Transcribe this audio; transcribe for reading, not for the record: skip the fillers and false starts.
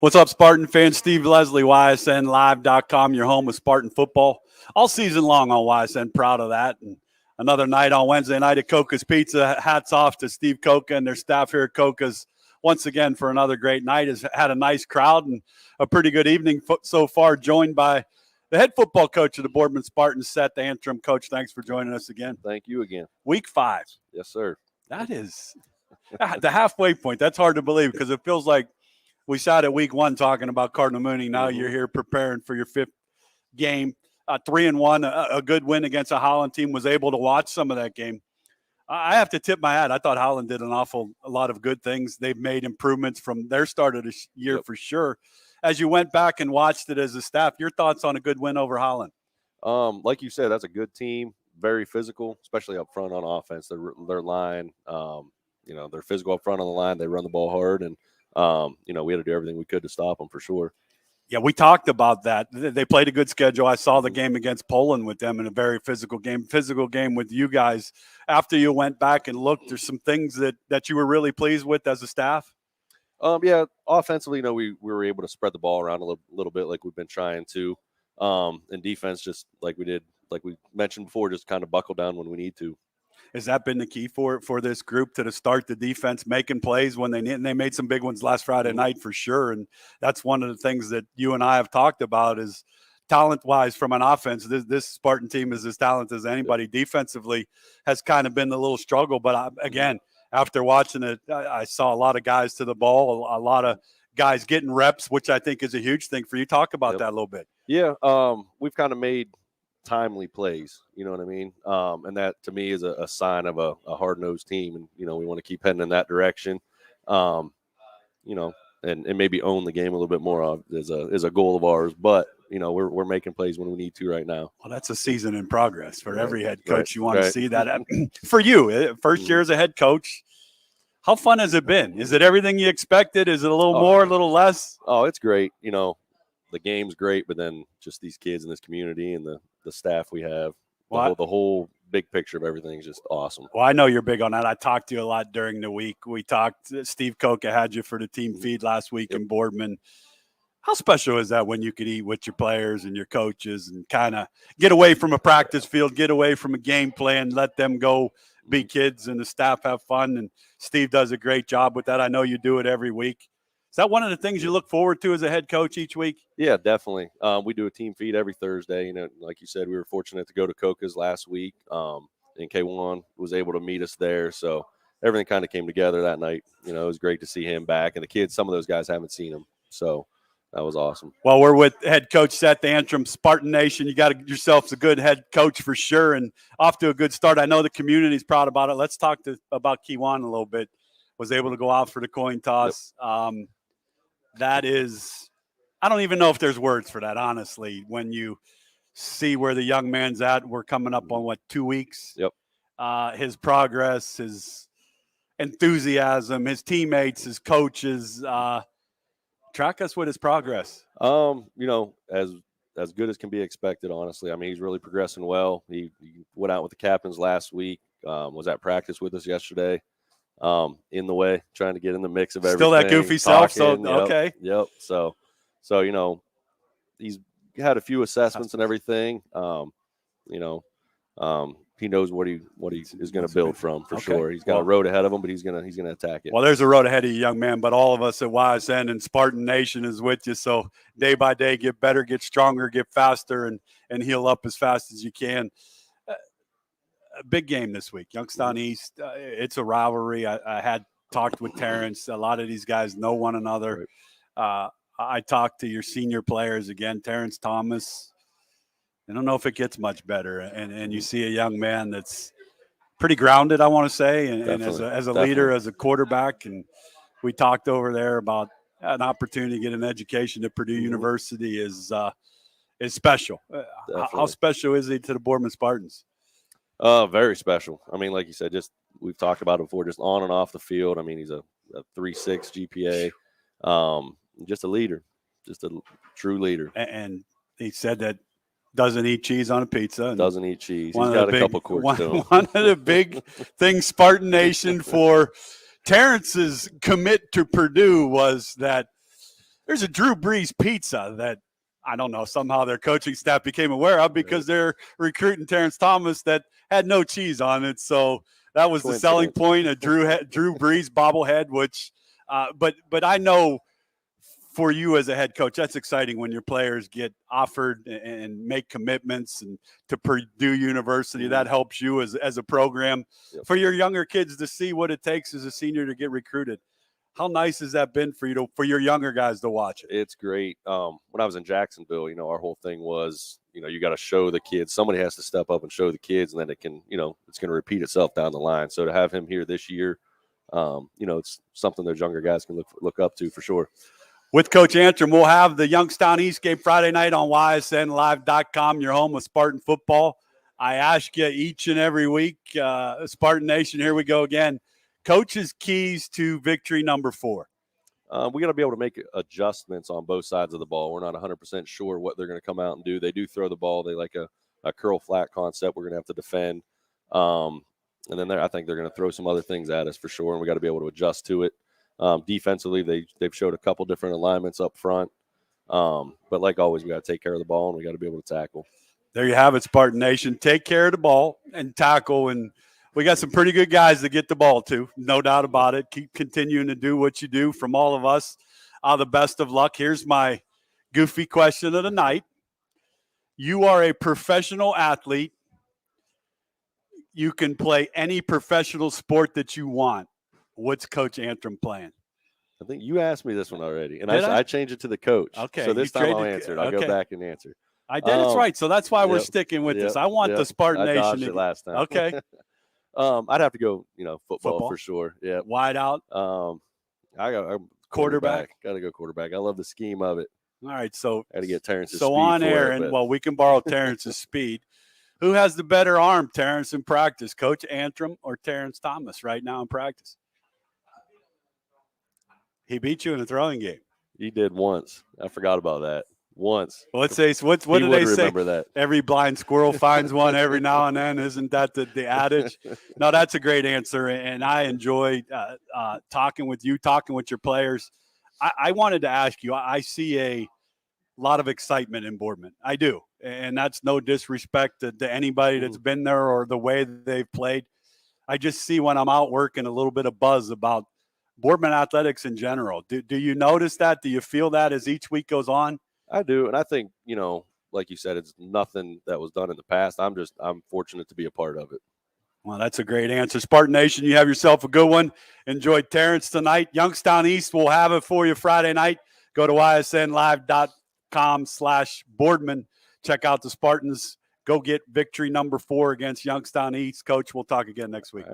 What's up, Spartan fans? Steve Leslie, YSNLive.com, your home with Spartan football. All season long on YSN, proud of that. And another night on Wednesday night at Coca's Pizza. Hats off to Steve Coca and their staff here at Coca's once again for another great night. Has had a nice crowd and a pretty good evening so far, joined by the head football coach of the Boardman Spartans, Seth, the Antrim. Coach, thanks for joining us again. Thank you again. Week 5. Yes, sir. That is the halfway point. That's hard to believe because it feels like we sat at week 1 talking about Cardinal Mooney. Now you're here preparing for your 5th game. 3-1, a good win against a Holland team. Was able to watch some of that game. I have to tip my hat. I thought Holland did a lot of good things. They've made improvements from their start of the year for sure. As you went back and watched it as a staff, your thoughts on a good win over Holland? Like you said, that's a good team. Very physical, especially up front on offense. Their line, they're physical up front on the line. They run the ball hard, and we had to do everything we could to stop them for sure. Yeah, we talked about that. They played a good schedule. I saw the game against Poland with them in a very physical game with you guys. After you went back and looked, there's some things that you were really pleased with as a staff? Yeah, offensively, we were able to spread the ball around a little bit like we've been trying to. And defense, just like we mentioned before, just kind of buckle down when we need to. Has that been the key for this group to start the defense making plays when they need? And they made some big ones last Friday night for sure. And that's one of the things that you and I have talked about is talent-wise from an offense. This Spartan team is as talented as anybody. Defensively has kind of been the little struggle. But again, after watching it, I saw a lot of guys to the ball, a lot of guys getting reps, which I think is a huge thing for you. Talk about that a little bit. Yeah, we've kind of made timely plays, you know what I mean? And that to me is a sign of a hard-nosed team, and we want to keep heading in that direction. And maybe own the game a little bit more is a goal of ours, but we're making plays when we need to right now. Well, that's a season in progress for every head coach. You want to see that. For you, first year as a head coach, how fun has it been? Is it everything you expected? Is it a little more, a little less? Oh, it's great. The game's great, but then just these kids in this community and the staff we have, the whole big picture of everything is just awesome. Well, I know you're big on that. I talked to you a lot during the week. We talked, Steve Coca had you for the team feed last week in Boardman. How special is that when you could eat with your players and your coaches and kind of get away from a practice field, get away from a game plan, let them go be kids and the staff have fun? And Steve does a great job with that. I know you do it every week. Is that one of the things you look forward to as a head coach each week? Yeah, definitely. We do a team feed every Thursday. Like you said, we were fortunate to go to Coca's last week, and K1 was able to meet us there. So everything kind of came together that night. It was great to see him back. And the kids, some of those guys haven't seen him. So that was awesome. Well, we're with head coach Seth, the Antrim Spartan Nation. You got yourself a good head coach for sure and off to a good start. I know the community's proud about it. Let's talk about K1 a little bit. Was able to go out for the coin toss. Yep. That is, I don't even know if there's words for that, honestly, when you see where the young man's at. We're coming up on, 2 weeks? Yep. His progress, his enthusiasm, his teammates, his coaches. Track us with his progress. As good as can be expected, honestly. I mean, he's really progressing well. He went out with the captains last week, was at practice with us yesterday. In the way, trying to get in the mix of everything. Still that goofy self. So, okay. Yep. So, he's had a few assessments and everything. He knows what he is going to build from for sure. He's got a road ahead of him, but he's going to attack it. Well, there's a road ahead of you, young man, but all of us at YSN and Spartan Nation is with you. So day by day, get better, get stronger, get faster, and heal up as fast as you can. A big game this week, Youngstown East. It's a rivalry. I had talked with Terrence. A lot of these guys know one another. Right. I talked to your senior players again, Terrence Thomas. I don't know if it gets much better. And you see a young man that's pretty grounded, I want to say, and as a leader, as a quarterback. And we talked over there about an opportunity to get an education at Purdue University is special. How special is he to the Boardman Spartans? Very special. I mean, like you said, we've talked about it before, just on and off the field. I mean, he's a 3.6 GPA, just a leader, just a true leader. And he said that doesn't eat cheese on a pizza. Doesn't eat cheese. He's got a couple quarts to him. One of the big things Spartan Nation for Terrence's commit to Purdue was that there's a Drew Brees pizza that I don't know, somehow their coaching staff became aware of because they're recruiting Terrence Thomas that had no cheese on it. So that was the selling point, a Drew Brees bobblehead, which but I know for you as a head coach, that's exciting when your players get offered and make commitments and to Purdue University. That helps you as a program. Yep. For your younger kids to see what it takes as a senior to get recruited. How nice has that been for you for your younger guys to watch it? It's great. When I was in Jacksonville, our whole thing was, you got to show the kids. Somebody has to step up and show the kids, and then it can, it's going to repeat itself down the line. So to have him here this year, it's something those younger guys can look up to for sure. With Coach Antrim, we'll have the Youngstown East game Friday night on YSNlive.com, your home with Spartan football. I ask you each and every week, Spartan Nation, here we go again. Coach's keys to victory number 4. We got to be able to make adjustments on both sides of the ball. We're not 100% sure what they're going to come out and do. They do throw the ball. They like a curl flat concept we're going to have to defend. And then I think they're going to throw some other things at us for sure, and we got to be able to adjust to it. Defensively, they've showed a couple different alignments up front. But like always, we got to take care of the ball, and we got to be able to tackle. There you have it, Spartan Nation. Take care of the ball and tackle, and we got some pretty good guys to get the ball to, no doubt about it. Keep continuing to do what you do from all of us. The best of luck. Here's my goofy question of the night. You are a professional athlete. You can play any professional sport that you want. What's Coach Antrim playing? I think you asked me this one already, and I changed it to the coach. Okay. So this time I'll answer it. I'll go back and answer. I did. It's right. So that's why we're sticking with this. I want the Spartan Nation. I dodged it last time. Okay. I'd have to go, football for sure. Yeah. Wide out. I got quarterback. Got to go quarterback. I love the scheme of it. All right. So got to get Terrence's speed on air, and we can borrow Terrence's speed. Who has the better arm, Terrence, in practice, Coach Antrim or Terrence Thomas right now in practice? He beat you in a throwing game. He did once. I forgot about that. Once. Well, let's say, what do they say? That. Every blind squirrel finds one every now and then. Isn't that the adage? No, that's a great answer. And I enjoy talking with you, talking with your players. I wanted to ask you, I see a lot of excitement in Boardman. I do. And that's no disrespect to anybody that's been there or the way they've played. I just see when I'm out working a little bit of buzz about Boardman athletics in general. Do you notice that? Do you feel that as each week goes on? I do. And I think, like you said, it's nothing that was done in the past. I'm fortunate to be a part of it. Well, that's a great answer. Spartan Nation, you have yourself a good one. Enjoy Terrence tonight. Youngstown East will have it for you Friday night. Go to ysnlive.com/Boardman. Check out the Spartans. Go get victory number 4 against Youngstown East. Coach, we'll talk again next week.